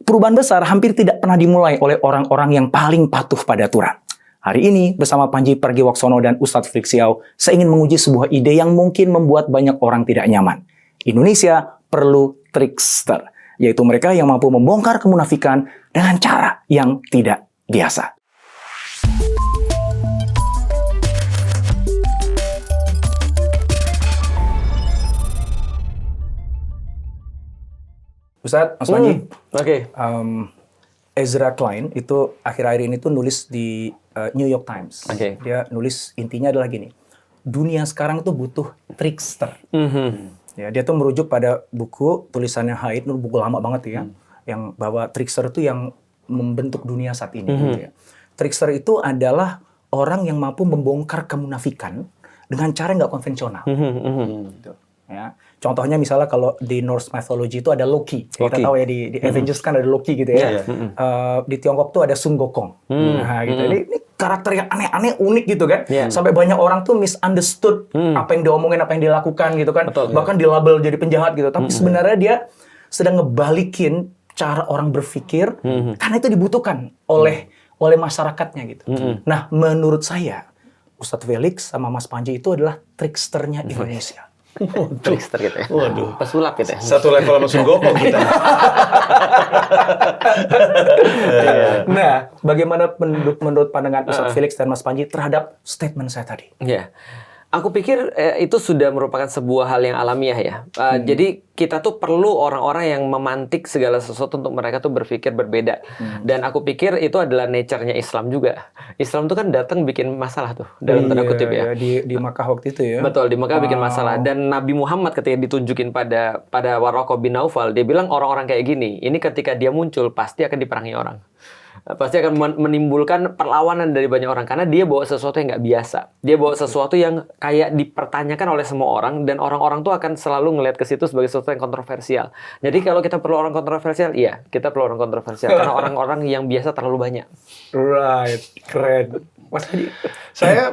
perubahan besar hampir tidak pernah dimulai oleh orang-orang yang paling patuh pada aturan. Hari ini, bersama Panji Pragiwaksono dan Ustadz Felix Xiao, saya ingin menguji sebuah ide yang mungkin membuat banyak orang tidak nyaman. Indonesia perlu trickster, yaitu mereka yang mampu membongkar kemunafikan dengan cara yang tidak biasa. Ustadz, Mas Panji, Oke. Ezra Klein itu akhir-akhir ini tuh nulis di New York Times. Oke. Dia nulis intinya adalah gini, dunia sekarang tuh butuh trickster. Ya, dia tuh merujuk pada buku tulisannya Haidt, buku lama banget ya, yang bahwa trickster itu yang membentuk dunia saat ini. Gitu ya. Trickster itu adalah orang yang mampu membongkar kemunafikan dengan cara yang nggak konvensional. Gitu. Ya. Contohnya misalnya kalau di Norse mythology itu ada Loki. Kita tahu ya di Avengers kan ada Loki gitu ya. Di Tiongkok tuh ada Sun Gokong. Nah, gitu. Ini karakter yang aneh-aneh, unik gitu kan. Sampai banyak orang tuh misunderstood apa yang diomongin, apa yang dilakukan gitu kan. Betul, bahkan dilabel jadi penjahat gitu. Tapi sebenarnya dia sedang ngebalikin cara orang berpikir karena itu dibutuhkan oleh masyarakatnya gitu. Nah, menurut saya Ustadz Felix sama Mas Panji itu adalah tricksternya Indonesia. Trickster gitu ya. Waduh. Pesulap gitu ya. Satu level sama Sun Gokong kita. Nah, bagaimana menurut pandangan Ustadz Felix dan Mas Panji terhadap statement saya tadi? Iya. Aku pikir itu sudah merupakan sebuah hal yang alamiah ya. Jadi kita tuh perlu orang-orang yang memantik segala sesuatu untuk mereka tuh berpikir berbeda. Dan aku pikir itu adalah nature-nya Islam juga. Islam tuh kan datang bikin masalah tuh dalam tanda kutip ya. Di Makkah waktu itu ya. Betul, di Makkah bikin masalah. Dan Nabi Muhammad ketika ditunjukin pada Waraqah bin Naufal, dia bilang orang-orang kayak gini, ini ketika dia muncul pasti akan diperangi orang. Pasti akan menimbulkan perlawanan dari banyak orang karena dia bawa sesuatu yang nggak biasa. Dia bawa sesuatu yang kayak dipertanyakan oleh semua orang dan orang-orang tuh akan selalu ngelihat ke situ sebagai sesuatu yang kontroversial. Jadi kalau kita perlu orang kontroversial, iya, kita perlu orang kontroversial karena orang-orang yang biasa terlalu banyak. Right, keren. Mas Hadi.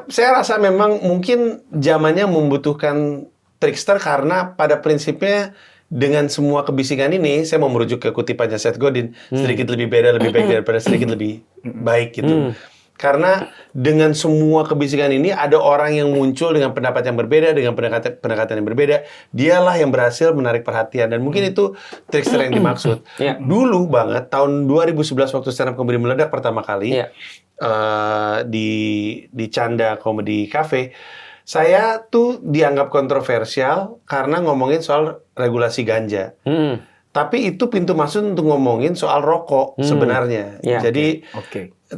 Saya rasa memang mungkin zamannya membutuhkan trickster karena pada prinsipnya dengan semua kebisingan ini, saya mau merujuk ke kutipannya Seth Godin, sedikit lebih beda, lebih baik daripada sedikit lebih baik gitu. Karena dengan semua kebisingan ini, ada orang yang muncul dengan pendapat yang berbeda, dengan pendekatan yang berbeda. Dialah yang berhasil menarik perhatian. Dan mungkin itu trickster yang dimaksud. Dulu banget, tahun 2011 waktu stand up comedy meledak pertama kali, di Canda Comedy Cafe, saya tuh dianggap kontroversial karena ngomongin soal regulasi ganja. Tapi itu pintu masuk untuk ngomongin soal rokok sebenarnya. Jadi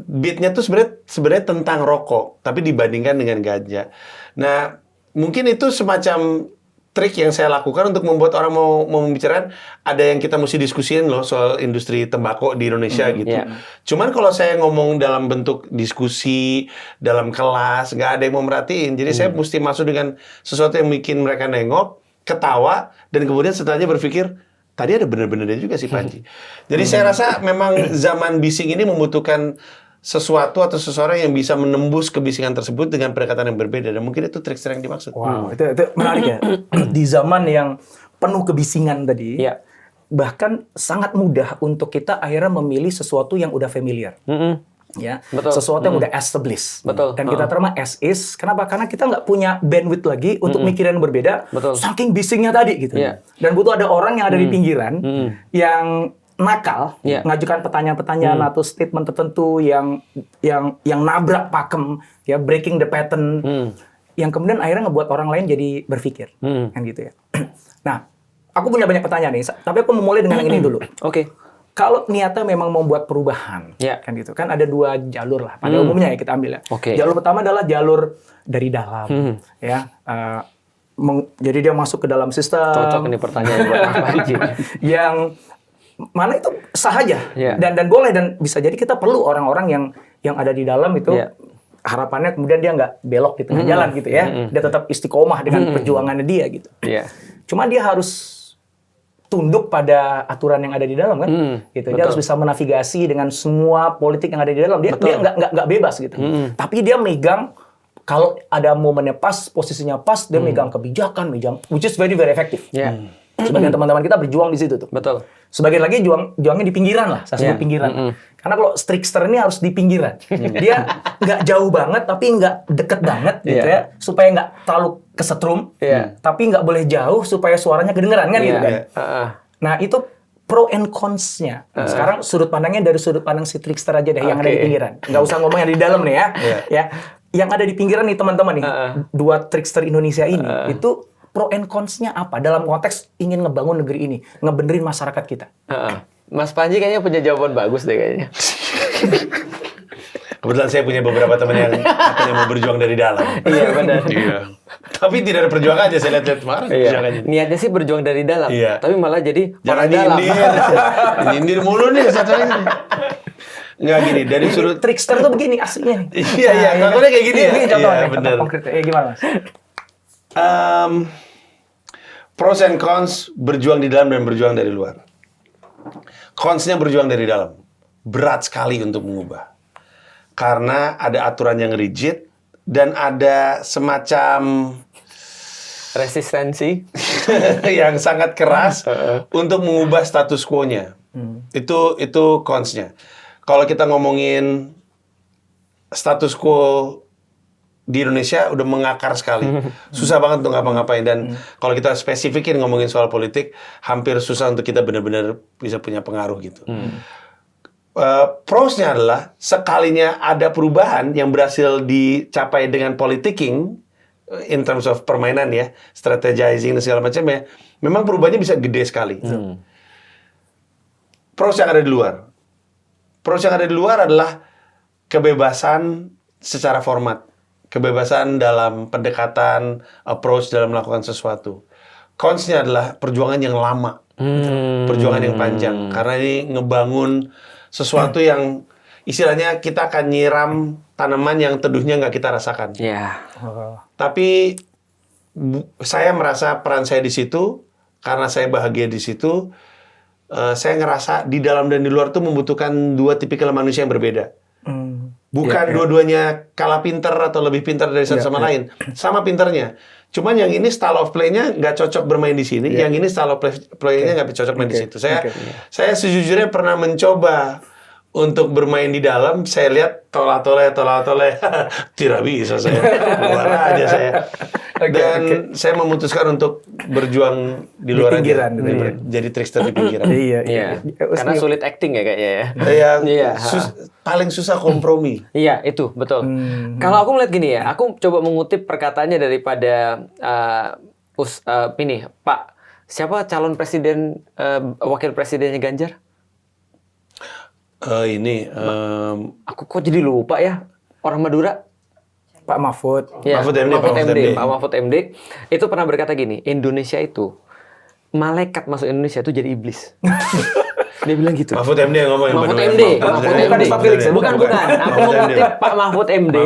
beatnya tuh sebenarnya tentang rokok, tapi dibandingkan dengan ganja. Nah, mungkin itu semacam trik yang saya lakukan untuk membuat orang mau membicarakan, ada yang kita mesti diskusiin loh soal industri tembakau di Indonesia gitu. Cuman kalau saya ngomong dalam bentuk diskusi, dalam kelas, nggak ada yang mau merhatiin. Jadi saya mesti masuk dengan sesuatu yang bikin mereka nengok, ketawa, dan kemudian setelahnya berpikir, tadi ada bener-benernya juga sih Panji. Jadi saya rasa memang zaman bising ini membutuhkan sesuatu atau seseorang yang bisa menembus kebisingan tersebut dengan pendekatan yang berbeda, dan mungkin itu trickster yang dimaksud. Wow, itu menarik ya. Di zaman yang penuh kebisingan tadi, bahkan sangat mudah untuk kita akhirnya memilih sesuatu yang udah familiar. Ya, sesuatu yang udah established. Dan kita terima as is. Kenapa? Karena kita nggak punya bandwidth lagi untuk mikirin yang berbeda. Saking bisingnya tadi gitu. Dan butuh ada orang yang ada di pinggiran yang nakal, ngajukan pertanyaan-pertanyaan atau statement tertentu yang nabrak pakem, ya, breaking the pattern, yang kemudian akhirnya ngebuat orang lain jadi berpikir, kan gitu ya. Nah, aku punya banyak pertanyaan nih, tapi aku mau mulai dengan yang ini dulu. Kalau niatnya memang membuat perubahan, kan gitu, kan ada dua jalur lah, pada umumnya ya kita ambil ya. Jalur pertama adalah jalur dari dalam, ya. Jadi dia masuk ke dalam sistem. Cocok ini pertanyaan buat Mas Panji. Yang mana itu sah aja dan boleh, dan bisa jadi kita perlu orang-orang yang ada di dalam itu. Harapannya kemudian dia nggak belok di tengah jalan gitu ya, dia tetap istiqomah dengan perjuangannya dia gitu. Cuma dia harus tunduk pada aturan yang ada di dalam kan, gitu. Dia harus bisa menavigasi dengan semua politik yang ada di dalam. Dia nggak bebas gitu. Tapi dia megang, kalau ada momennya pas, posisinya pas, dia megang kebijakan, which is very very effective. Sebagian teman-teman kita berjuang di situ tuh. Sebagian lagi juangnya di pinggiran lah, saya sebut pinggiran. Karena kalau trickster ini harus di pinggiran. Dia nggak jauh banget, tapi nggak deket banget gitu ya, supaya nggak terlalu kesetrum, tapi nggak boleh jauh supaya suaranya kedengeran kan gitu kan. Nah itu pro and cons-nya. Sekarang sudut pandangnya dari sudut pandang si trickster aja deh yang ada di pinggiran. Nggak usah ngomong yang di dalam nih ya. Ya, yang ada di pinggiran nih teman-teman nih, dua trickster Indonesia ini itu pro and cons-nya apa dalam konteks ingin ngebangun negeri ini, ngebenerin masyarakat kita? Mas Panji kayaknya punya jawaban bagus deh kayaknya. Kebetulan saya punya beberapa teman yang katanya mau berjuang dari dalam. Iya benar. Iya. Tapi tidak ada perjuangannya, saya lihat kemarin. Niatnya sih berjuang dari dalam, tapi malah jadi jangan dalam. nyindir mulu nih satu ini. Nggak gini, dari sudut trickster tuh begini aslinya nih. Iya, contohnya kayak gini ya. Ini contohnya, Iya, benar. konkretnya. Gimana Mas? Pros and cons berjuang di dalam dan berjuang dari luar. Cons-nya berjuang dari dalam. Berat sekali untuk mengubah. Karena ada aturan yang rigid dan ada semacam resistensi yang sangat keras untuk mengubah status quo-nya. Itu cons-nya. Kalau kita ngomongin status quo di Indonesia udah mengakar sekali. Susah banget untuk ngapa-ngapain. Dan kalau kita spesifikin ngomongin soal politik, hampir susah untuk kita benar-benar bisa punya pengaruh gitu. Pros-nya adalah sekalinya ada perubahan yang berhasil dicapai dengan politicking, in terms of permainan ya, strategizing dan segala macamnya, memang perubahannya bisa gede sekali. Pros yang ada di luar. Pros yang ada di luar adalah kebebasan secara format. Kebebasan dalam pendekatan, approach dalam melakukan sesuatu. Cons-nya adalah perjuangan yang lama. Perjuangan yang panjang. Karena ini ngebangun sesuatu yang istilahnya kita akan nyiram tanaman yang teduhnya nggak kita rasakan. Tapi saya merasa peran saya di situ, karena saya bahagia di situ, saya ngerasa di dalam dan di luar tuh membutuhkan dua tipikal manusia yang berbeda. Bukan dua-duanya kalah pinter atau lebih pintar dari satu sama lain. Sama pinternya. Cuman yang ini style of play-nya nggak cocok bermain di sini. Yang ini style of play-nya nggak cocok main di situ. Saya sejujurnya pernah mencoba untuk bermain di dalam. Saya lihat tola-tole. Tidak bisa saya. Keluar aja saya. Dan saya memutuskan untuk berjuang di luar pinggiran, aja. Jadi trickster di pinggiran. Iya. Karena sulit acting ya kayaknya ya. Paling susah kompromi. Iya, itu betul. Kalau aku melihat gini ya, aku coba mengutip perkataannya daripada ini, Pak, siapa calon presiden, wakil presidennya Ganjar? Aku kok jadi lupa ya, orang Madura. Pak Mahfud. Ya, Pak Mahfud MD itu pernah berkata gini, Indonesia itu malaikat masuk Indonesia itu jadi iblis. Dia bilang gitu. Mahfud MD yang ngomong. Mahfud MD. Bukan. Aku mengutip Pak Mahfud MD.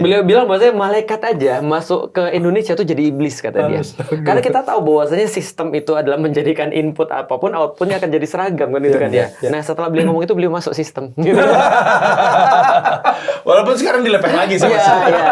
Beliau bilang bahwasanya malaikat aja masuk ke Indonesia tuh jadi iblis kata dia. Karena kita tahu bahwasanya sistem itu adalah menjadikan input apapun outputnya akan jadi seragam kan itu kan ya. Nah setelah beliau ngomong itu beliau masuk sistem. Walaupun sekarang dilepeh lagi sama Iya.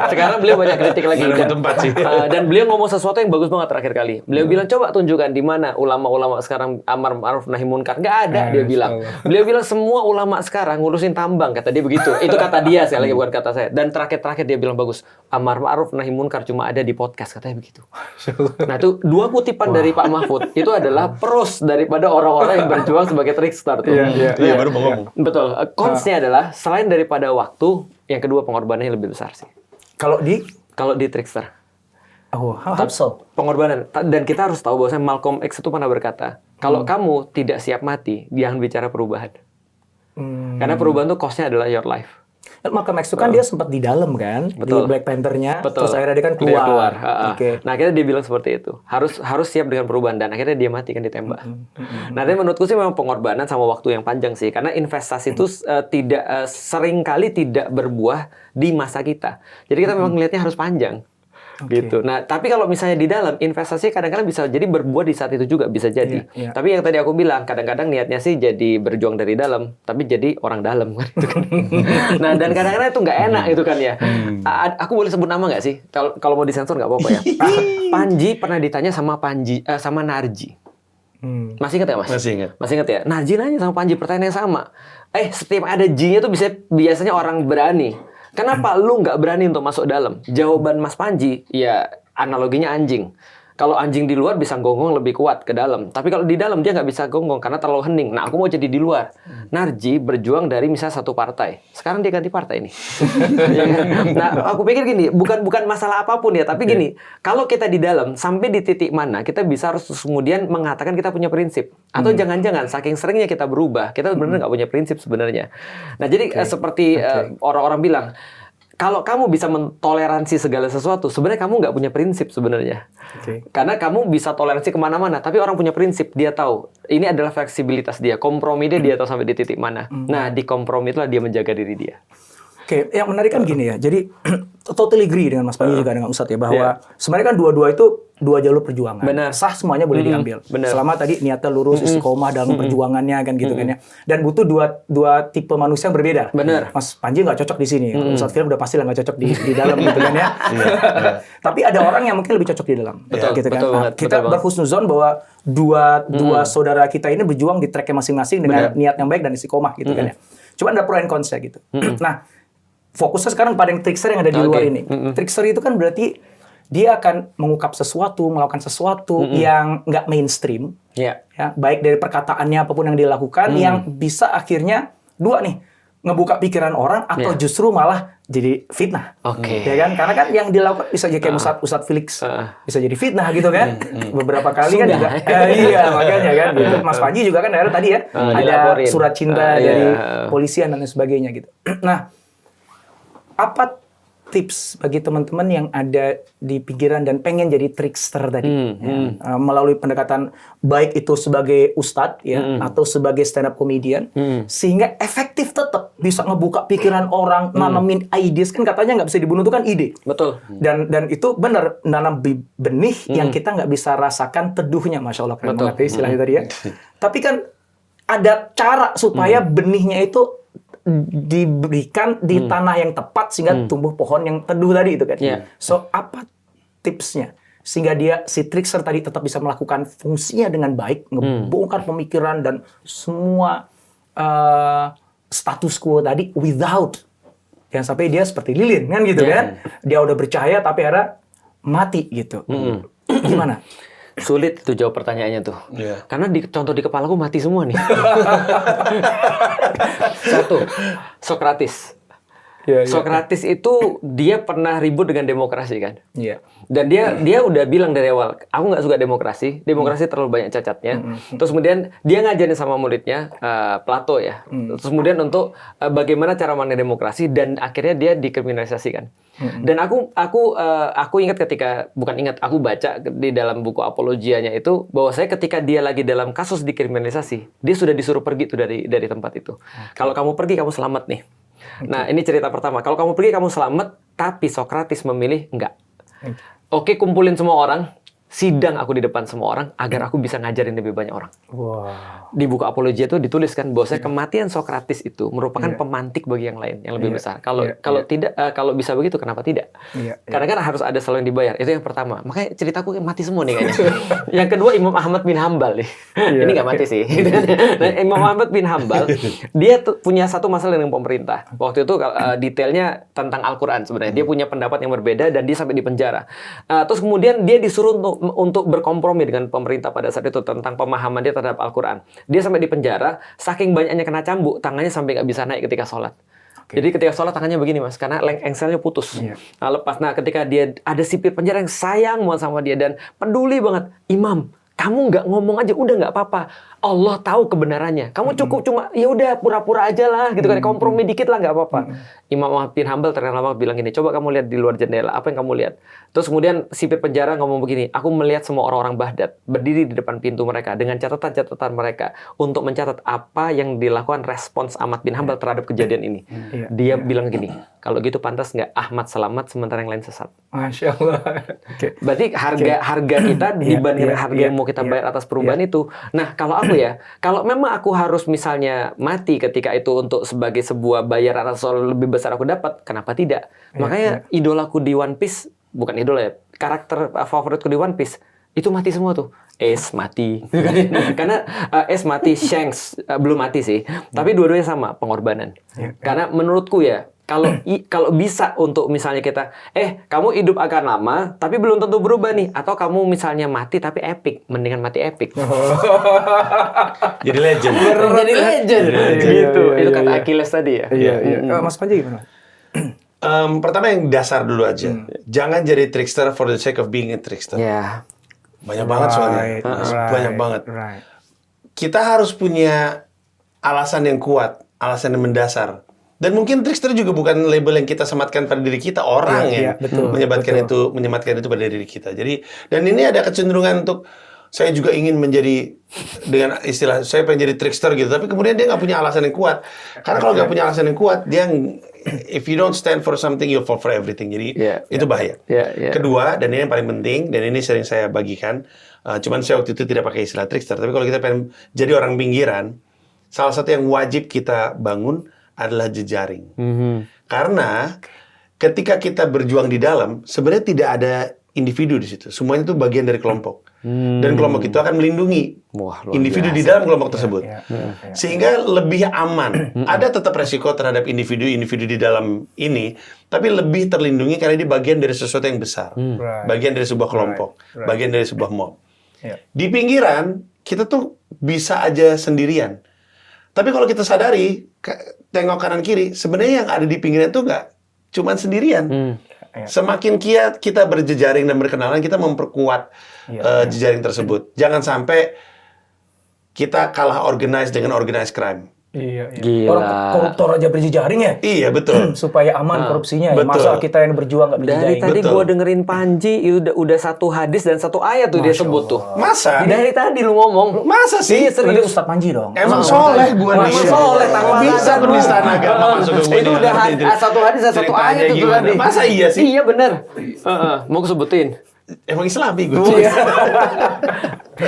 Sekarang beliau banyak kritik lagi. Tempat sih. Dan beliau ngomong sesuatu yang bagus banget terakhir kali. Beliau bilang coba tunjukkan di mana ulama-ulama sekarang amar ma'ruf nahi munkar. Nggak ada dia bilang. Beliau bilang semua ulama sekarang ngurusin tambang kata dia begitu. Itu kata dia sekali lagi bukan kata saya. Dan terakhir dia bilang bagus. Amar ma'ruf nahi munkar cuma ada di podcast katanya begitu. Nah itu dua kutipan dari Pak Mahfud itu adalah pros daripada orang-orang yang berjuang sebagai trickster tuh. Iya baru mau ngomong. Betul. Cons-nya adalah selain daripada waktu, yang kedua pengorbanannya lebih besar sih. Kalau di trickster. Oh, how so? Pengorbanan. Dan kita harus tahu bahwasanya Malcolm X itu pernah berkata, kalau kamu tidak siap mati, jangan bicara perubahan. Karena perubahan itu cost-nya adalah your life. Malcolm X itu kan dia sempat di dalam kan, di Black Panther-nya, terus akhirnya dia kan keluar. Nah akhirnya dia bilang seperti itu, harus siap dengan perubahan dan akhirnya dia mati kan ditembak. Nah tapi menurutku sih memang pengorbanan sama waktu yang panjang sih, karena investasi itu seringkali tidak berbuah di masa kita. Jadi kita memang melihatnya harus panjang. Gitu. Nah, tapi kalau misalnya di dalam investasi kadang-kadang bisa jadi berbuah di saat itu juga bisa jadi. Tapi yang tadi aku bilang kadang-kadang niatnya sih jadi berjuang dari dalam, tapi jadi orang dalam kan itu kan. Nah, dan kadang-kadang itu nggak enak itu kan ya. Aku boleh sebut nama nggak sih? Kalau mau disensor nggak apa-apa ya. Panji pernah ditanya sama Narji. Masih ingat ya, Mas? Masih ingat. Masih ingat ya? Narji nanya sama Panji pertanyaan yang sama. Setiap ada J-nya tuh biasanya orang berani. Kenapa lu nggak berani untuk masuk dalam? Jawaban Mas Panji, ya analoginya anjing. Kalau anjing di luar bisa gonggong lebih kuat ke dalam. Tapi kalau di dalam dia nggak bisa gonggong karena terlalu hening. Nah, aku mau jadi di luar. Narji berjuang dari misalnya satu partai. Sekarang dia ganti partai nih. Ya kan? Nah, aku pikir gini, bukan masalah apapun ya. Tapi gini, kalau kita di dalam, sampai di titik mana, kita bisa harus kemudian mengatakan kita punya prinsip. Atau jangan-jangan, saking seringnya kita berubah, kita benar-benar nggak punya prinsip sebenarnya. Nah, jadi seperti orang-orang bilang, kalau kamu bisa mentoleransi segala sesuatu, sebenarnya kamu nggak punya prinsip sebenarnya. Karena kamu bisa toleransi kemana-mana, tapi orang punya prinsip, dia tahu. Ini adalah fleksibilitas dia, kompromi dia tahu sampai di titik mana. Nah, di kompromi itulah dia menjaga diri dia. Yang menarik kan gini ya, jadi totally agree dengan Mas Panji juga dengan Ustadz ya, bahwa sebenarnya kan dua-dua itu dua jalur perjuangan. Benar. Sah semuanya boleh diambil. Benar. Selama tadi niatnya lurus, istiqomah dalam perjuangannya kan gitu kan ya. Dan butuh dua tipe manusia yang berbeda. Benar. Mas Panji nggak cocok di sini. Ustadz Firman udah pasti lah nggak cocok di dalam gitu kan ya. Tapi ada orang yang mungkin lebih cocok di dalam. Betul, Gitu kan. betul banget, Kita berhusnuzon bahwa dua saudara kita ini berjuang di tracknya masing-masing dengan niat yang baik dan istiqomah gitu kan ya. Cuma ada pro and cons-nya gitu. Nah, fokusnya sekarang pada yang trickster yang ada di luar ini. Trickster itu kan berarti dia akan mengungkap sesuatu, melakukan sesuatu yang nggak mainstream, ya, baik dari perkataannya apapun yang dilakukan, yang bisa akhirnya dua nih, ngebuka pikiran orang atau justru malah jadi fitnah. Ya kan? Karena kan yang dilakukan bisa jadi kayak Ustadz Felix, bisa jadi fitnah gitu kan. Beberapa kali kan juga, iya makanya kan. Gitu. Mas Panji juga kan akhirnya tadi ya, ada surat cinta dari polisian dan lain sebagainya gitu. Nah, apa tips bagi teman-teman yang ada di pikiran dan pengen jadi trickster tadi, melalui pendekatan baik itu sebagai ustadz ya atau sebagai stand up comedian, sehingga efektif tetap bisa ngebuka pikiran orang, nanamin ideas, kan katanya nggak bisa dibunuh itu kan ide. Betul. Dan itu benar, nanam benih yang kita nggak bisa rasakan teduhnya, masya Allah, keren banget istilahnya tadi ya. Tapi kan ada cara supaya benihnya itu diberikan di tanah yang tepat sehingga tumbuh pohon yang teduh tadi itu kan. So apa tipsnya sehingga si trickster tadi tetap bisa melakukan fungsinya dengan baik, ngebongkar pemikiran dan semua status quo tadi without, jangan sampai dia seperti lilin kan gitu kan. Dia udah bercahaya tapi akhirnya mati gitu. Gimana? Sulit itu jawab pertanyaannya tuh. Karena contoh di kepalaku mati semua nih. Satu, Sokrates. Sokrates itu dia pernah ribut dengan demokrasi kan. Dan dia udah bilang dari awal, aku nggak suka demokrasi terlalu banyak cacatnya. Terus kemudian dia ngajarin sama muridnya Plato ya. Terus kemudian untuk bagaimana cara mana demokrasi, dan akhirnya dia dikriminalisasikan. Dan aku ingat aku baca di dalam buku Apologianya itu bahwa saya ketika dia lagi dalam kasus dikriminalisasi, dia sudah disuruh pergi tuh dari tempat itu. Kalau kamu pergi kamu selamat nih. Nah, ini cerita pertama. Kalau kamu pergi kamu selamat, tapi Sokrates memilih enggak. Oke, kumpulin semua orang, sidang aku di depan semua orang agar aku bisa ngajarin lebih banyak orang. Di buku Apologia itu dituliskan bahwa kematian Sokrates itu merupakan pemantik bagi yang lain, yang lebih besar. Kalau bisa begitu, kenapa tidak? Karena kan harus ada selalu yang dibayar. Itu yang pertama. Makanya ceritaku mati semua nih kayaknya. Yang kedua, Imam Ahmad bin Hambal nih. Ini nggak mati sih. Nah, Imam Ahmad bin Hambal, dia punya satu masalah dengan pemerintah. Waktu itu detailnya tentang Al-Quran sebenarnya. Dia punya pendapat yang berbeda dan dia sampai di penjara. Terus kemudian dia disuruh untuk berkompromi dengan pemerintah pada saat itu tentang pemahaman dia terhadap Al-Quran. Dia sampai di penjara, saking banyaknya kena cambuk, tangannya sampai nggak bisa naik ketika sholat. Jadi ketika sholat tangannya begini mas, karena engselnya putus. Nah, lepas. Nah ketika dia ada sipir penjara yang sayang banget sama dia dan peduli banget, Imam, kamu nggak ngomong aja, udah nggak apa-apa. Allah tahu kebenarannya. Kamu cukup cuma ya udah pura-pura aja lah, gitu kan. Kompromi dikit lah nggak apa-apa. Imam Ahmad bin Hambal terkenal bilang gini, coba kamu lihat di luar jendela, apa yang kamu lihat? Terus kemudian sipir penjara ngomong begini, aku melihat semua orang-orang Baghdad berdiri di depan pintu mereka dengan catatan-catatan mereka untuk mencatat apa yang dilakukan respons Ahmad bin Hambal terhadap kejadian ini. Dia bilang gini, kalau gitu pantas nggak Ahmad selamat sementara yang lain sesat. Masya Allah. Berarti harga kita dibanding harga yang mau kita bayar atas perubahan itu. Nah kalau aku kalau memang aku harus misalnya mati ketika itu untuk sebagai sebuah bayaran atas sesuatu lebih besar aku dapat, kenapa tidak? Makanya idolaku di One Piece, bukan idola ya, karakter favoritku di One Piece itu mati semua tuh. Ace mati. Karena Ace mati, Shanks belum mati sih. Tapi dua-duanya sama pengorbanan. Karena menurutku ya, kalau bisa untuk misalnya kita, kamu hidup akan lama, tapi belum tentu berubah nih. Atau kamu misalnya mati tapi epic, mendingan mati epic. Jadi legend. Jadi legend. Gitu. Itu kata Achilles tadi ya. Iya. Mas Panji gimana? Pertama yang dasar dulu aja. Jangan jadi trickster for the sake of being a trickster. Ya. Banyak banget soalnya. Banyak banget. Kita harus punya alasan yang kuat, alasan yang mendasar. Dan mungkin trickster juga bukan label yang kita sematkan pada diri kita, orang yang menyematkan itu pada diri kita. Jadi, dan ini ada kecenderungan untuk saya juga ingin menjadi, dengan istilah saya pengen jadi trickster gitu, tapi kemudian dia nggak punya alasan yang kuat. Karena kalau nggak punya alasan yang kuat, dia if you don't stand for something, you fall for everything. Jadi itu bahaya. Kedua, dan ini yang paling penting, dan ini sering saya bagikan, cuman saya waktu itu tidak pakai istilah trickster, tapi kalau kita pengen jadi orang pinggiran, salah satu yang wajib kita bangun adalah jejaring. Karena ketika kita berjuang di dalam, sebenarnya tidak ada individu di situ. Semuanya itu bagian dari kelompok. Dan kelompok itu akan melindungi individu di dalam kelompok tersebut. Sehingga lebih aman. Ada tetap resiko terhadap individu-individu di dalam ini, tapi lebih terlindungi karena dia bagian dari sesuatu yang besar. Bagian dari sebuah kelompok. Bagian dari sebuah mob. Di pinggiran, kita tuh bisa aja sendirian. Tapi kalau kita sadari, tengok kanan kiri, sebenarnya yang ada di pinggiran itu nggak cuma sendirian. Semakin kita berjejaring dan berkenalan, kita memperkuat jejaring tersebut. Jangan sampai kita kalah organize dengan organized crime. Gila. Orang koruptor aja berjejaring ya? Iya, betul. Supaya aman korupsinya. Betul. Masa kita yang berjuang nggak berjejaring? Dari tadi gue dengerin Panji, udah satu hadis dan satu ayat tuh dia sebut tuh. Masa? Dari tadi lu ngomong. Masa sih? Iya, Berarti serius. Ustadz Panji dong. Emang soleh gue nih. Emang soleh, tanpa bisa azan, penistaan agama masuk ke Itu udah satu hadis dan satu ayat itu tadi. Masa iya sih? Iya benar. Mau gue sebutin. Emang Islami gue.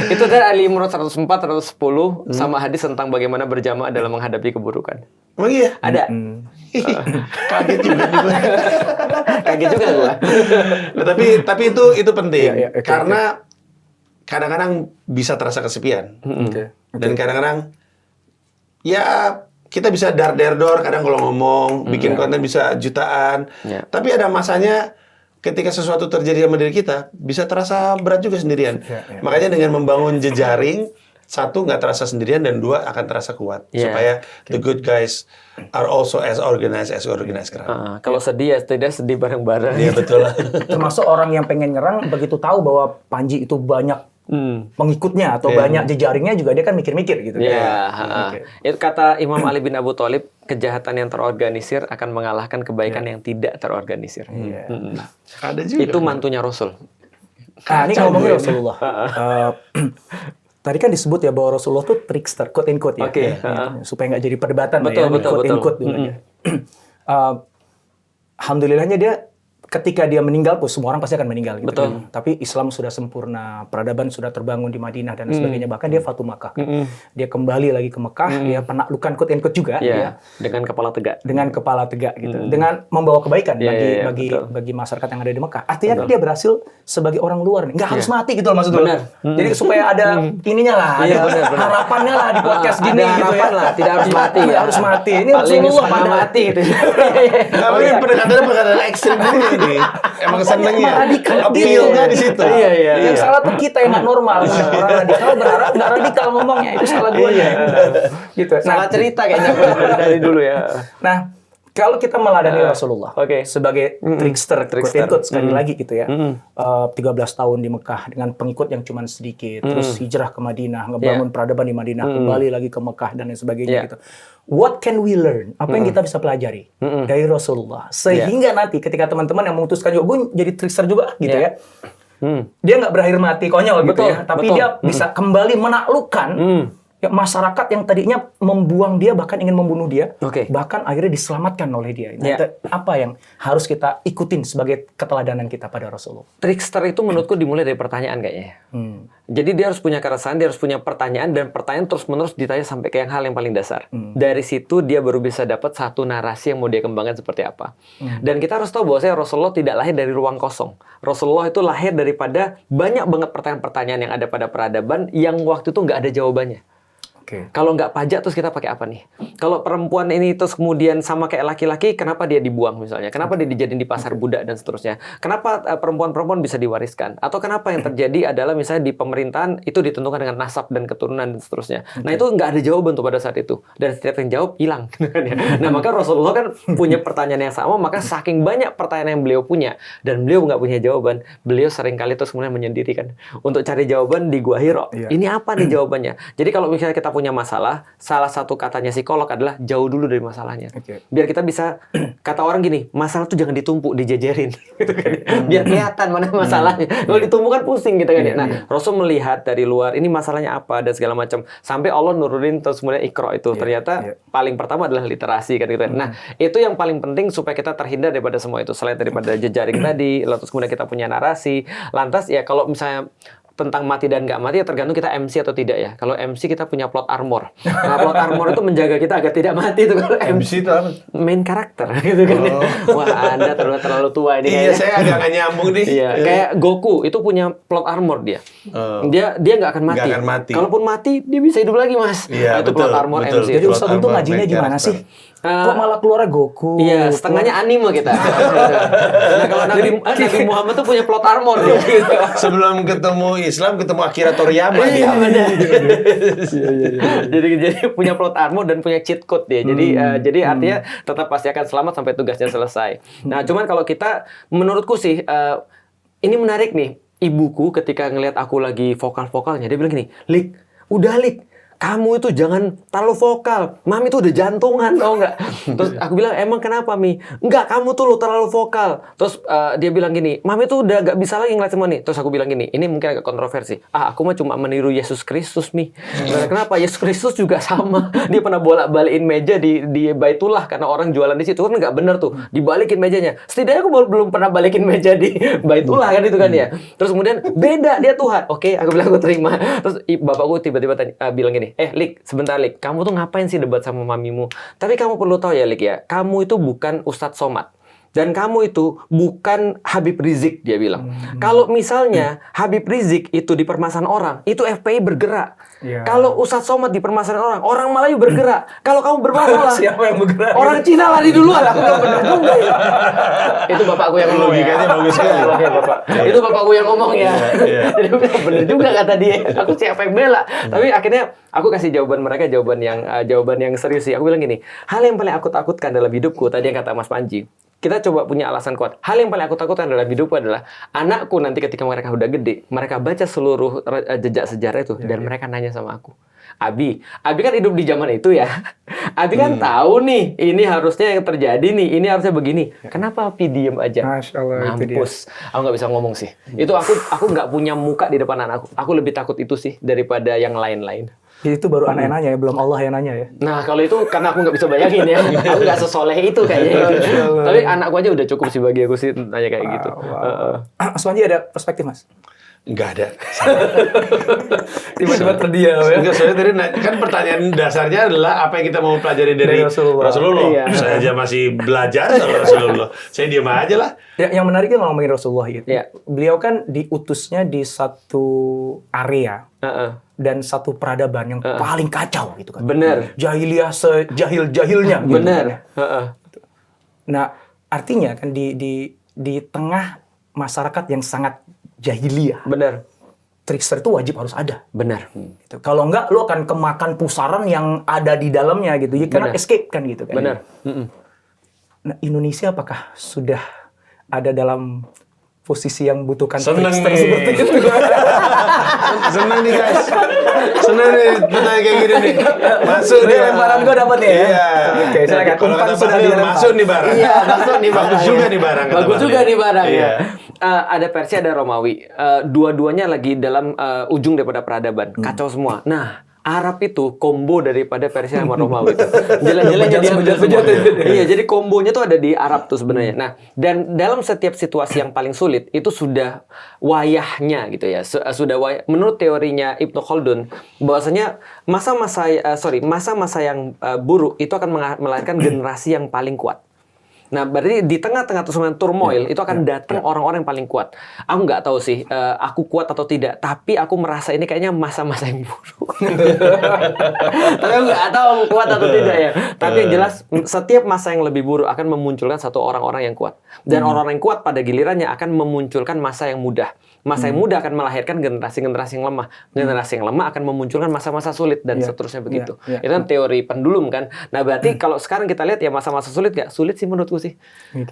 Itu dari Ali Imran 104, 110 sama hadis tentang bagaimana berjamaah dalam menghadapi keburukan. Emang iya? Ada. Kaget juga nih gue. Kaget juga gue. Nah, tapi itu penting. Karena kadang-kadang bisa terasa kesepian. Dan kadang-kadang ya kita bisa dar-der-dor kadang kalau ngomong, bikin konten bisa jutaan. Tapi ada masanya ketika sesuatu terjadi sama diri kita, bisa terasa berat juga sendirian. Makanya dengan membangun jejaring, satu, nggak terasa sendirian, dan dua, akan terasa kuat. Supaya the good guys are also as organized crime. Kalau sedih ya tidak sedih bareng-bareng. Iya, betul lah. Termasuk orang yang pengen nyerang, begitu tahu bahwa Panji itu banyak pengikutnya atau banyak jejaringnya juga dia kan mikir-mikir gitu. Itu kata Imam Ali bin Abu Thalib, kejahatan yang terorganisir akan mengalahkan kebaikan yang tidak terorganisir. Ada juga. Itu mantunya Rasul. Nah, ini ngomongin Rasulullah. Tadi kan disebut ya bahwa Rasulullah tuh trickster, quote and quote ya. Supaya nggak jadi perdebatan betul. quote and quote dulu aja. Alhamdulillahnya dia ketika dia meninggal, semua orang pasti akan meninggal gitu kan. Tapi Islam sudah sempurna, peradaban sudah terbangun di Madinah dan sebagainya. Bahkan dia Fatu Makkah. Dia kembali lagi ke Mekah, dia penaklukan quote and quote juga. Dengan kepala tegak. Dengan kepala tegak gitu. Dengan membawa kebaikan bagi masyarakat yang ada di Mekah. Artinya dia berhasil sebagai orang luar nih. Nggak harus mati gitu loh maksudnya. Jadi supaya ada ininya lah, ada harapannya lah di podcast gini gitu ya. Lah, tidak harus mati. Tidak harus mati. Ini paling Rasulullah pada mati gitu. Tapi pendekatan ekstrim dulu. Emang senengnya appeal-nya di situ. Yang salah tuh kita yang nggak normal. Orang radikal berharap nggak radikal ngomongnya, itu salah gue gitu. Salah cerita kayaknya dari dulu ya. Nah, kalau kita meladani Rasulullah sebagai trickster, quote sekali lagi gitu ya, 13 tahun di Mekah dengan pengikut yang cuma sedikit, terus hijrah ke Madinah, ngebangun peradaban di Madinah, kembali lagi ke Mekah dan lain sebagainya gitu. What can we learn? Apa yang kita bisa pelajari dari Rasulullah? Sehingga nanti ketika teman-teman yang memutuskan juga, gue jadi trickster juga gitu ya, dia nggak berakhir mati konyol gitu ya, tapi dia bisa kembali menaklukkan Ya, masyarakat yang tadinya membuang dia, bahkan ingin membunuh dia, Oke. bahkan akhirnya diselamatkan oleh dia. Nah, Ya. itu apa yang harus kita ikutin sebagai keteladanan kita pada Rasulullah? Trickster itu menurutku dimulai dari pertanyaan kayaknya. Jadi dia harus punya keresahan, dia harus punya pertanyaan, dan pertanyaan terus-menerus ditanya sampai ke hal yang paling dasar. Dari situ dia baru bisa dapat satu narasi yang mau dia kembangkan seperti apa. Dan kita harus tahu bahwasanya Rasulullah tidak lahir dari ruang kosong. Rasulullah itu lahir daripada banyak banget pertanyaan-pertanyaan yang ada pada peradaban yang waktu itu nggak ada jawabannya. Kalau nggak pajak terus kita pakai apa nih? Kalau perempuan ini terus kemudian sama kayak laki-laki, kenapa dia dibuang misalnya? Kenapa dia dijadiin di pasar budak dan seterusnya? Kenapa perempuan-perempuan bisa diwariskan? Atau kenapa yang terjadi adalah misalnya di pemerintahan itu ditentukan dengan nasab dan keturunan dan seterusnya? Nah itu nggak ada jawaban tuh pada saat itu. Dan setiap yang jawab hilang. Nah maka Rasulullah kan punya pertanyaan yang sama, maka saking banyak pertanyaan yang beliau punya dan beliau nggak punya jawaban, beliau seringkali terus kemudian menyendiri kan untuk cari jawaban di Gua Hiro. Ini apa nih jawabannya? Jadi kalau misalnya kita punya masalah, salah satu katanya psikolog adalah jauh dulu dari masalahnya. Biar kita bisa, kata orang gini, masalah tuh jangan ditumpuk, dijejerin. Gitu kan. Biar kelihatan mana masalahnya. Kalau ditumpuk kan pusing gitu kan. Nah, Rasul melihat dari luar, ini masalahnya apa dan segala macam. Sampai Allah nurunin terus kemudian Iqra itu. Ternyata paling pertama adalah literasi kan gitu. Nah, itu yang paling penting supaya kita terhindar daripada semua itu. Selain daripada jejaring tadi, lalu kemudian kita punya narasi. Lantas ya kalau misalnya tentang mati dan nggak mati ya tergantung kita MC atau tidak ya. Kalau MC kita punya plot armor. Nah, plot armor itu menjaga kita agar tidak mati itu. Kalau MC itu apa? Main karakter gitu kan. Wah, Anda terlalu tua ini. Iya, saya agak nggak nyambung nih. Iya, kayak Goku itu punya plot armor dia. Dia nggak akan mati. Nggak akan mati. Kalaupun mati dia bisa hidup lagi, Mas. Iya, itu betul, plot armor betul. MC. Jadi Ustadz itu ngajinya gimana sih? Kok malah keluar Goku? Iya, setengahnya anime kita. Nah, kalau Nabi Muhammad tuh punya plot armor dia. Sebelum ketemu Islam, ketemu Akira Toriyama. Iya, benar. Jadi punya plot armor dan punya cheat code dia. Jadi artinya tetap pasti akan selamat sampai tugasnya selesai. Nah, cuman kalau kita, menurutku sih, ini menarik nih. Ibuku ketika ngelihat aku lagi vokal-vokalnya, dia bilang gini, Lik, udah Lik, kamu itu jangan terlalu vokal. Mami tuh udah jantungan, tau nggak? Terus aku bilang, emang kenapa, Mi? Enggak, kamu tuh lo terlalu vokal. Terus dia bilang gini, Mami tuh udah nggak bisa lagi ngeliat semua nih. Terus aku bilang gini, ini mungkin agak kontroversi. Aku mah cuma meniru Yesus Kristus, Mi. Nah, kenapa? Yesus Kristus juga sama. Dia pernah bolak-balikin meja di Baitullah karena orang jualan di situ kan nggak bener tuh. Dibalikin mejanya. Setidaknya aku belum pernah balikin meja di Baitullah kan itu kan ya. Terus kemudian beda dia Tuhan. Oke, aku bilang aku terima. Terus bapakku tiba-tiba bilang gini, Lik, sebentar Lik, kamu tuh ngapain sih debat sama mamimu? Tapi kamu perlu tahu ya Lik ya, kamu itu bukan Ustadz Somad. Dan kamu itu bukan Habib Rizik, dia bilang. Kalau misalnya Habib Rizik itu di permasalahan orang, itu FPI bergerak. Kalau Ustadz Somad di permasalahan orang Melayu bergerak. Kalau kamu bermasalah, siapa yang bergerak? Orang Cina lari duluan. Aku bilang bener juga ya. Itu bapakku yang ngomong. Logikanya bagus sekali. Itu bapakku yang ngomong ya. Jadi bener juga kata dia. Aku siapa yang bela. Tapi akhirnya aku kasih jawaban mereka, jawaban yang serius sih. Aku bilang gini, hal yang paling aku takutkan dalam hidupku, tadi yang kata Mas Panji, kita coba punya alasan kuat. Hal yang paling aku takutkan dalam hidupku adalah anakku nanti ketika mereka udah gede, mereka baca seluruh jejak sejarah itu dan mereka nanya sama aku, Abi kan hidup di zaman itu ya. Abi kan tahu nih, ini harusnya yang terjadi nih, ini harusnya begini. Kenapa Abi diem aja? Masya Allah, mampus. Aku nggak bisa ngomong sih. Itu aku nggak punya muka di depan anakku. Aku lebih takut itu sih daripada yang lain-lain. Itu baru anak yang nanya ya, belum Allah yang nanya ya. Nah, kalau itu karena aku nggak bisa bayangin ya. Aku nggak sesoleh itu kayaknya. Tapi anakku aja udah cukup sih bagi aku sih nanya kayak gitu. Mas Panji ada perspektif, Mas? Nggak ada. Tiba-tiba terdiam ya. Enggak, soalnya tadi kan pertanyaan dasarnya adalah apa yang kita mau pelajari dari Rasulullah. Iya. Saya aja masih belajar sama Rasulullah. Saya diam aja lah. Ya, yang menariknya ngomongin Rasulullah gitu. Iya. Beliau kan diutusnya di satu area dan satu peradaban yang paling kacau gitu kan. Bener. Jahiliyah sejahil-jahilnya. Gitu. Bener. Nah, artinya kan di tengah masyarakat yang sangat jahiliyah. Bener. Trickster itu wajib harus ada. Bener. Gitu. Kalau enggak, lu akan kemakan pusaran yang ada di dalamnya gitu. Ya, karena escape kan gitu kan. Bener. Nah, Indonesia apakah sudah ada dalam posisi yang butuhkan Seneng trickster nih. seperti itu? Senang nih guys. Senang nih pertanyaan kayak gini nih. Masuk nih. Lemparan gua dapat nih ya. Iya. Oke, silakan. Kalau Umpan kata sudah Bahlil, dilempar. masuk nih barang. Iya, masuk nih barang. Bagus juga nih barang. kata Bagus Bahlil. juga nih barang. Iya. Ada Persia, ada Romawi. Dua-duanya lagi dalam ujung daripada peradaban. Kacau semua. Nah, Arab itu combo daripada Persia sama Romawi itu. Jalan-jalan jadi bejat. Iya, jadi kombonya tuh ada di Arab tuh sebenarnya. Nah, dan dalam setiap situasi yang paling sulit itu sudah wayahnya gitu ya. Menurut teorinya Ibnu Khaldun bahwasanya masa-masa yang buruk itu akan melahirkan generasi yang paling kuat. Nah, berarti di tengah-tengah turmoil itu akan datang orang-orang yang paling kuat. Aku nggak tahu sih, aku kuat atau tidak. Tapi aku merasa ini kayaknya masa-masa yang buruk. Tapi aku nggak tahu aku kuat atau tidak ya. Tapi yang jelas, setiap masa yang lebih buruk akan memunculkan satu orang-orang yang kuat. Dan orang-orang yang kuat pada gilirannya akan memunculkan masa yang mudah. Masa yang mudah akan melahirkan generasi-generasi yang lemah. Generasi yang lemah akan memunculkan masa-masa sulit dan seterusnya begitu. Itu kan teori pendulum kan. Nah, berarti kalau sekarang kita lihat ya masa-masa sulit nggak? Sulit sih menurutku sih.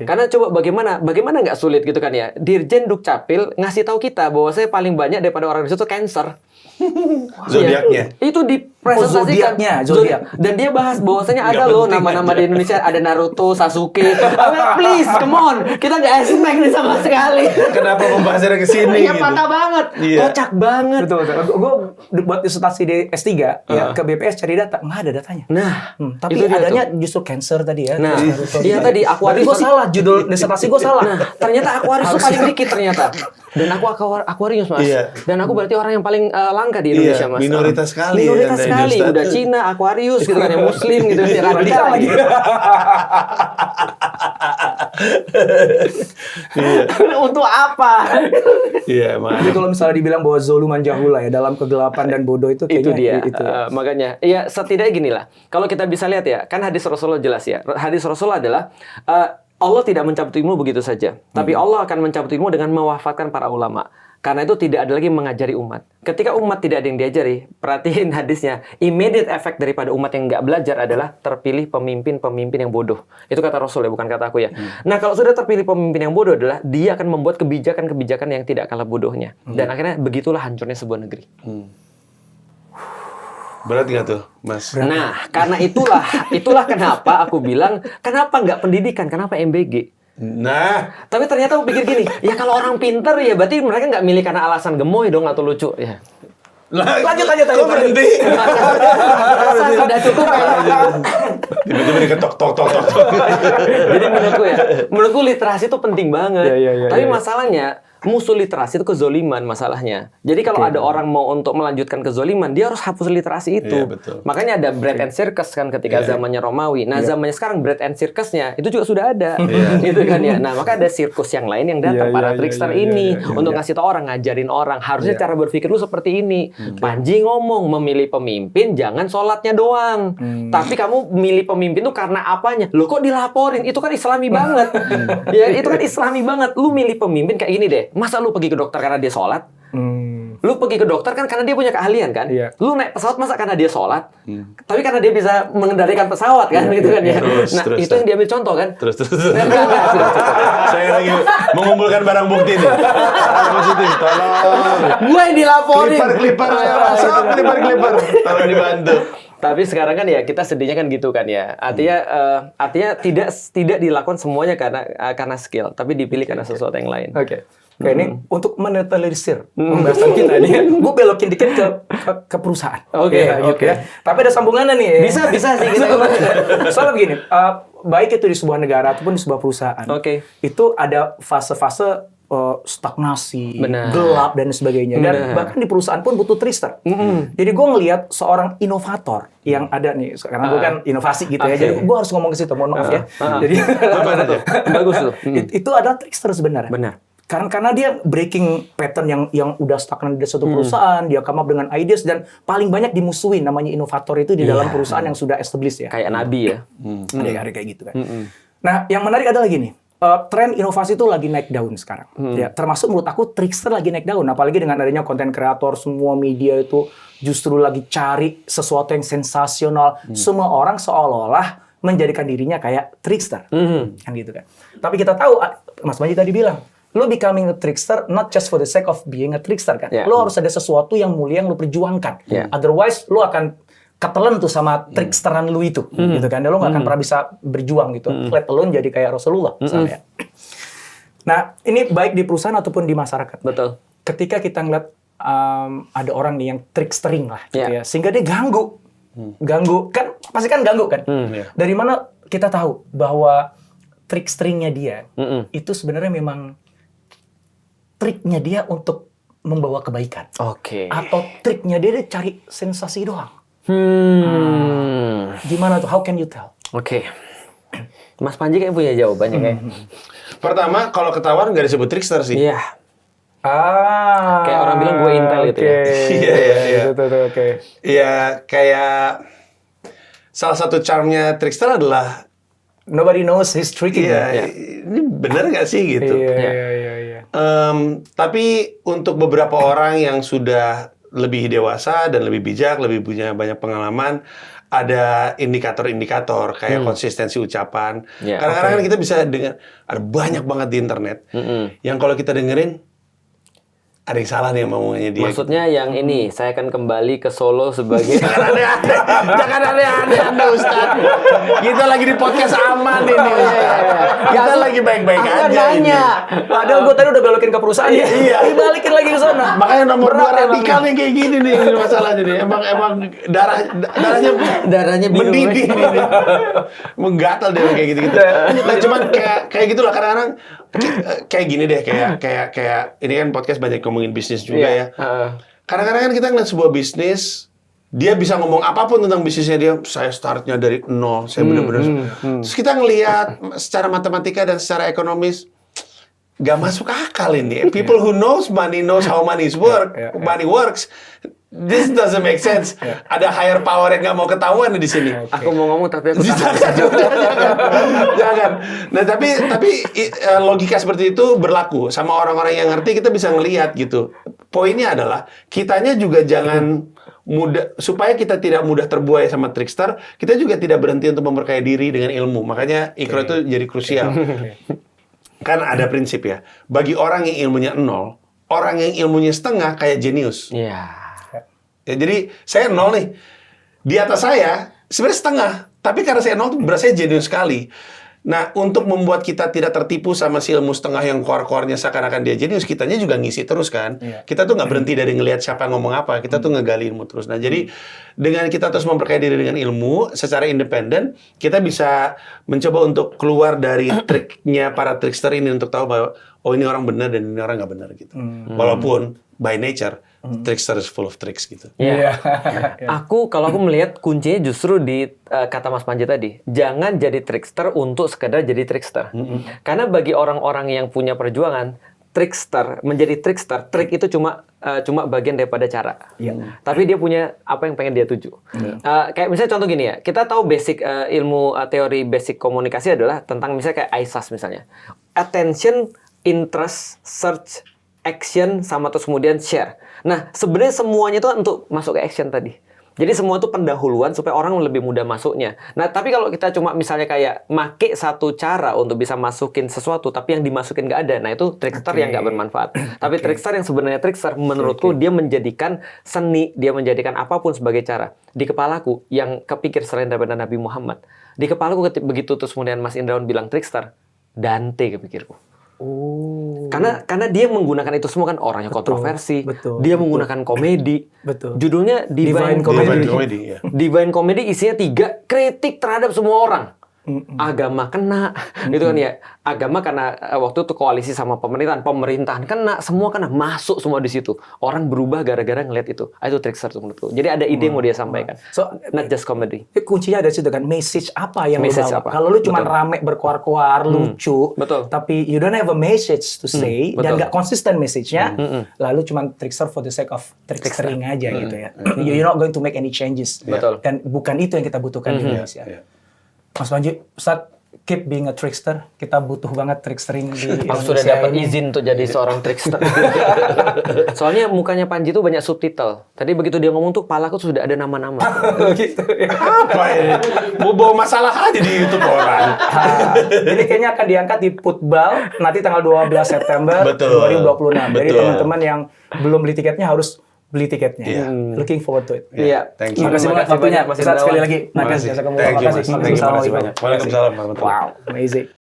Karena coba bagaimana nggak sulit gitu kan ya. Dirjen Dukcapil ngasih tahu kita bahwa saya paling banyak daripada orang Indonesia itu cancer. Zodiaknya. Itu dipresentasikan. Zodiak. Dan dia bahas bahwasanya ada loh nama-nama di Indonesia, ada Naruto, Sasuke. Please, come on. Kita nggak expect nih sama sekali. Kenapa membahasnya ke sini Iya, gitu? patah banget. Kocak banget. Betul. Gue buat disertasi di S3 ya, ke BPS cari data, nggak ada datanya. Nah, tapi adanya justru cancer tadi ya. Nah, iya tadi Aquarius. Gue salah, judul disertasi gue salah. Nah, ternyata Aquarius itu paling dikit ternyata. Dan aku Aquarius, Mas. Iya. Dan aku berarti orang yang paling langka di Indonesia, Mas. Minoritas sekali. Minoritas sekali. Udah Cina, Aquarius gitu kan, yang Muslim gitu, radikal lagi. Untuk apa? Iya, Jadi kalau misalnya dibilang bahwa zoluman jahula ya dalam kegelapan dan bodoh itu kayaknya itu dia. Itu. Makanya, ya setidaknya gini lah. Kalau kita bisa lihat ya, kan hadis Rasulullah jelas ya. Hadis Rasulullah adalah Allah tidak mencabut ilmu begitu saja, tapi Allah akan mencabut ilmu dengan mewafatkan para ulama. Karena itu tidak ada lagi mengajari umat. Ketika umat tidak ada yang diajari, perhatiin hadisnya, immediate effect daripada umat yang nggak belajar adalah terpilih pemimpin-pemimpin yang bodoh. Itu kata Rasul ya, bukan kata aku ya. Nah, kalau sudah terpilih pemimpin yang bodoh adalah dia akan membuat kebijakan-kebijakan yang tidak kalah bodohnya. Dan akhirnya begitulah hancurnya sebuah negeri. Berat nggak tuh, Mas? Nah, karena itulah kenapa aku bilang, kenapa nggak pendidikan, kenapa MBG? Nah, tapi ternyata aku pikir gini, ya kalau orang pinter ya berarti mereka nggak milih karena alasan gemoy dong atau lucu ya. lanjut. Berhenti. Rasa sudah cukup ya. Tiba-tiba diketok, tok. Jadi menurutku literasi itu penting banget. Tapi masalahnya musuh literasi itu kezoliman masalahnya. Jadi kalau ada orang mau untuk melanjutkan kezoliman, dia harus hapus literasi itu. Iya, betul. Makanya ada bread and circus kan ketika zamannya Romawi. Nah, zamannya sekarang bread and circusnya itu juga sudah ada. Gitu kan ya. Nah, maka ada sirkus yang lain yang datang para trickster ini untuk ngasih tahu orang, ngajarin orang. Harusnya cara berpikir lu seperti ini. Panji ngomong, memilih pemimpin jangan sholatnya doang. Tapi kamu milih pemimpin tuh karena apanya? Loh kok dilaporin? Itu kan Islami banget. Ya, itu kan Islami banget. Lu milih pemimpin kayak gini deh. Masa lu pergi ke dokter karena dia sholat? Lu pergi ke dokter kan karena dia punya keahlian kan? Lu naik pesawat masa karena dia sholat? Tapi karena dia bisa mengendalikan pesawat kan? Gitu kan ya? Nah, itu yang diambil contoh kan? Terus. Saya lagi mengumpulkan barang bukti nih. Positif, tolong. Gue yang dilaporin. Klipper. Tolong dibantu. Tapi sekarang kan ya kita sedihnya kan gitu kan ya. Artinya tidak dilakukan semuanya karena skill, tapi dipilih karena sesuatu yang lain. Oke, ini untuk menetralisir pembahasan kita ini, gue belokin dikit ke perusahaan. Oke. Ya. Tapi ada sambungannya nih. Bisa sih kita. Soalnya begini, baik itu di sebuah negara ataupun di sebuah perusahaan, itu ada fase-fase stagnasi, gelap dan sebagainya. Dan bahkan di perusahaan pun butuh trickster. Jadi gue ngelihat seorang inovator yang ada nih, karena gue kan inovasi gitu ya. Jadi gue harus ngomong ke situ, mohon maaf ya. Jadi bagus tuh. Itu adalah trickster sebenarnya. Benar. Karena dia breaking pattern yang udah stagnan di suatu perusahaan, dia come up dengan ideas dan paling banyak dimusuhin namanya inovator itu di dalam perusahaan yang sudah established ya. Kayak nabi ya. Kayak gitu kan. Nah, yang menarik adalah gini. Tren inovasi itu lagi naik daun sekarang. Ya, termasuk menurut aku trickster lagi naik daun. Apalagi dengan adanya konten kreator, semua media itu justru lagi cari sesuatu yang sensasional. Semua orang seolah-olah menjadikan dirinya kayak trickster. Kan gitu kan. Tapi kita tahu, Mas Manji tadi bilang, lo becoming a trickster not just for the sake of being a trickster kan. Lo harus ada sesuatu yang mulia yang lo perjuangkan. Otherwise, lo akan ketelan tuh sama tricksteran lu itu, gitu kan. Dan lo nggak akan pernah bisa berjuang gitu. Let alone jadi kayak Rasulullah misalnya. Nah, ini baik di perusahaan ataupun di masyarakat. Betul. Ketika kita ngeliat ada orang nih yang trickstering lah gitu ya, sehingga dia ganggu kan, pasti kan ganggu kan. Dari mana kita tahu bahwa tricksteringnya dia itu sebenarnya memang triknya dia untuk membawa kebaikan, atau triknya dia cari sensasi doang. Gimana tuh? How can you tell? Mas Panji kayak punya jawabannya kayak. Pertama, kalau ketahuan nggak disebut trickster sih. Iya. Kayak orang bilang gue intel gitu ya. Iya. Oke. Iya, kayak salah satu charmnya trickster adalah nobody knows he's tricking. Ini bener nggak sih gitu? Iya. Tapi untuk beberapa orang yang sudah lebih dewasa dan lebih bijak, lebih punya banyak pengalaman, ada indikator-indikator kayak konsistensi ucapan. Kadang-kadang kan kita bisa dengar, ada banyak banget di internet yang kalau kita dengerin ada yang salah nih ngomongnya dia. Maksudnya yang ini, saya akan kembali ke Solo sebagai... Jangan aneh-aneh Anda Ustaz. Kita lagi di podcast aman ini. Kita lagi baik-baik aja. Nanya. Padahal gue tadi udah belokin ke perusahaan. Iya. Dibalikin lagi ke sana. Makanya nomor 2 radikal yang kayak gini nih masalahnya nih. Emang darahnya mendidih nih. Menggatal deh kayak gitu-gitu. Nah, cuman kayak gitulah kadang-kadang kayak gini deh, kayak ini kan podcast banyak ngomongin bisnis juga ya. Kadang-kadang kan kita ngeliat sebuah bisnis, dia bisa ngomong apapun tentang bisnisnya dia. Saya startnya dari nol, saya benar-benar. Terus kita ngelihat secara matematika dan secara ekonomis, gak masuk akal ini. People who knows how money works. This doesn't make sense. Ada higher power yang nggak mau ketahuan di sini. Aku mau ngomong tapi aku takut. Jangan. Nah tapi logika seperti itu berlaku sama orang-orang yang ngerti. Kita bisa ngelihat gitu. Poinnya adalah kitanya juga jangan mudah, supaya kita tidak mudah terbuai sama trickster. Kita juga tidak berhenti untuk memperkaya diri dengan ilmu. Makanya Iqra itu jadi krusial. Kan ada prinsip ya. Bagi orang yang ilmunya 0, orang yang ilmunya setengah kayak jenius. Ya, jadi saya 0 nih, di atas saya sebenarnya setengah, tapi karena saya 0 tuh berasa jenius sekali. Nah, untuk membuat kita tidak tertipu sama si ilmu setengah yang core-core-nya seakan-akan dia jenius, kitanya juga ngisi terus kan. Kita tuh nggak berhenti dari ngelihat siapa yang ngomong apa, kita tuh ngegali ilmu terus. Nah, jadi dengan kita terus memperkaya diri dengan ilmu secara independen, kita bisa mencoba untuk keluar dari triknya para trickster ini untuk tahu bahwa oh ini orang benar dan ini orang nggak benar gitu. Walaupun by nature trickster is full of tricks gitu. Kalau aku melihat kuncinya justru di kata Mas Panji tadi. Jangan jadi trickster untuk sekedar jadi trickster. Karena bagi orang-orang yang punya perjuangan, menjadi trickster, trik itu cuma bagian daripada cara. Tapi dia punya apa yang pengen dia tuju. Kayak misalnya contoh gini ya, kita tahu basic ilmu teori basic komunikasi adalah tentang misalnya kayak ISAS misalnya. Attention, interest, search, action, sama terus kemudian share. Nah, sebenarnya semuanya itu untuk masuk ke action tadi. Jadi semua itu pendahuluan supaya orang lebih mudah masuknya. Nah, tapi kalau kita cuma misalnya kayak make satu cara untuk bisa masukin sesuatu, tapi yang dimasukin nggak ada, nah itu trickster yang nggak bermanfaat. Tapi trickster yang sebenarnya trickster, menurutku dia menjadikan seni, dia menjadikan apapun sebagai cara. Di kepalaku, yang kepikir selain daripada Nabi Muhammad, di kepalaku begitu terus kemudian Mas Indrawan bilang trickster, Dante kepikirku. Karena dia menggunakan itu semua kan orangnya kontroversi. Dia menggunakan komedi. Judulnya Divine Comedy. Divine Comedy isinya 3 kritik terhadap semua orang. Agama kena, gitu kan ya. Agama karena waktu itu koalisi sama pemerintahan kena, semua kena, masuk semua di situ. Orang berubah gara-gara ngeliat itu. Itu trickster menurutku. Jadi ada ide yang mau dia sampaikan. So, not just comedy. Kuncinya ada situ kan, message apa yang lu bawa. Kalau lu cuma rame berkuar-kuar, lucu, tapi you don't have a message to say, dan nggak konsisten message-nya, lalu cuma trickster for the sake of trickstering aja gitu ya. You're not going to make any changes. Dan bukan itu yang kita butuhkan di Indonesia. Mas Panji, Ustaz, keep being a trickster. Kita butuh banget trickstering di Indonesia. Aku sudah dapat izin untuk jadi seorang trickster. Soalnya mukanya Panji tuh banyak subtitle. Tadi begitu dia ngomong tuh, kepalaku sudah ada nama-nama. Gitu ya. Apa ini? Mau bawa masalah aja di YouTube orang. Jadi kayaknya akan diangkat di Football nanti tanggal 12 September 2026. Jadi teman-teman yang belum beli tiketnya harus beli tiketnya. Looking forward to it. Thank you. Terima kasih banyak waktunya. Sekali lagi. Terima kasih banyak. Waalaikumsalam warahmatullahi wabarakatuh. Wow, amazing.